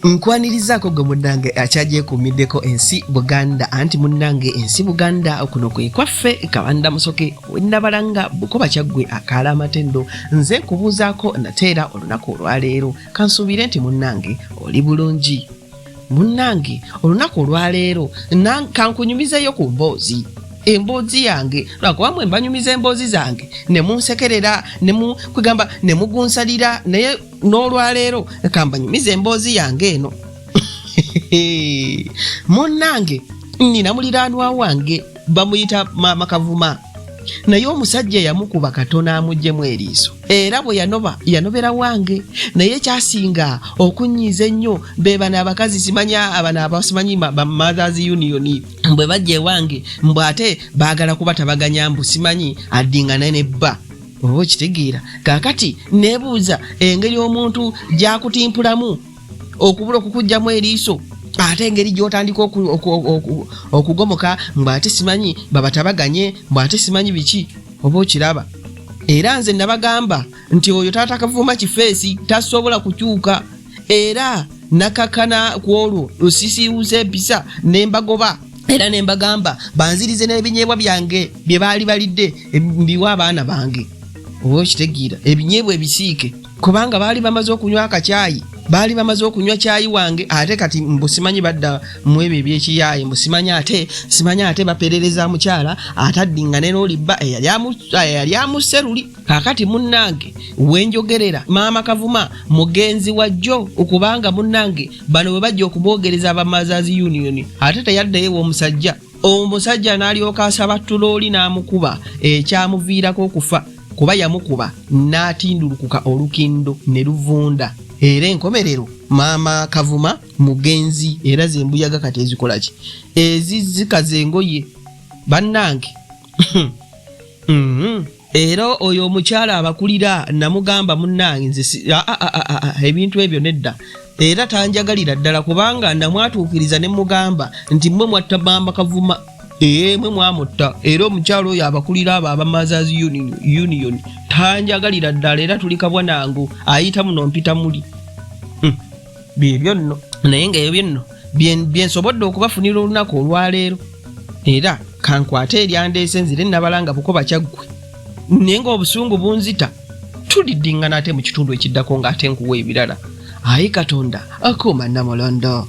Nkwanirizako gwe munnange akyagyekummiddeko ensi Buganda anti munnange ensi Buganda okuno kwe kwaffe Kabanda Musoke wennabalanga Bukoba Kyaggwe akaala amatendo nze kubuuzaako nateera olunaku olwaleero kansuubire nti munnange oli bulungi. Munnange olunaku olwaleero kankunyumizeyo ku mboozi. Emboozi yange lwakuba mwe mbanyumiza emboozi zange ne munsekerera ne mukugamba ne mugunsalira naye n'olwaleero kambanyumiza emboozi yange eno. Munnange nina muliraanwa wange bamuyita Maama Kavuma naye omusajja yamukuba katono amugyemu eriiso era bwe yanobera wange naye kyasinga okunyiiza ennyo be bano abakazi simanya abana abasimanyi Mothers Union mbwe bajja ewange mbwe ate baagala kubatabaganya mbu simanyi addingana ne bba oba okitegeera kaakati neebuuza engeri omuntu gyakutimpulamu okubula okukugjamu eriiso ate engeri gy'otandika okugomoka mbwe ate simanyi babatabaganye mbwe ate simanyi biki oba okiraba. Era nze nabagamba nti oyo Taata Kavuma Kifeesi tasobola kukyuka era nakakana ku olwo lusisiiwuza empisa nembagoba era nembagamba banzirize n'ebinyeebwa byange bye baali balidde mbiwa abaana bange oba okitegeera ebinyeebwa ebisiike kubanga baali bamaze okunywa akacyayi baali bamaze okunywa cyayi wange ate kati mbusimanyi badda mu ebyo eby'ekiyaayi mbusimanyi ate baperereza mukyala ataddingane n'olibba eyali amuseruli kakati munnange wenjogerera Maama Kavuma mugenzi wajjo okubanga munnange bano bwe bajja okumwogereza aba Mothers Union ate teyaddeyo omusajja n'alyoka asaba tulooli n'amukuba ekyamuviirako okufa kuba yamukuba n'atindulukuka olukindo ne luvunda. Era enkomerero Maama Kavuma mugenzi era zembuyaga kati ezikola ki ezizikaze engoye bannange. Era oyo omukyala abakulira namugamba munnange nze ebintu ebyo nedda era tanjagalira ddala kubanga namwatuukiriza ne mugamba nti mmwe mwatta Maama Kavuma mwe mwamutta era omukyala oyo abakulira aba Mothers Union tanjagalira ddala era tuli kabwanangu ayita muno mpita muli byebyo nno naye nga ebyo nno byensobodde okubafunira olunaku olwaleero era kankwate eryandeese nzire nabalanga Bukoba Kyaggwe naye nga obusungu bunzita tuliddingana ate mu kitundu ekiddako ng'ate nkuwa ebirala. Ayi Katonda akuuma Namulondo.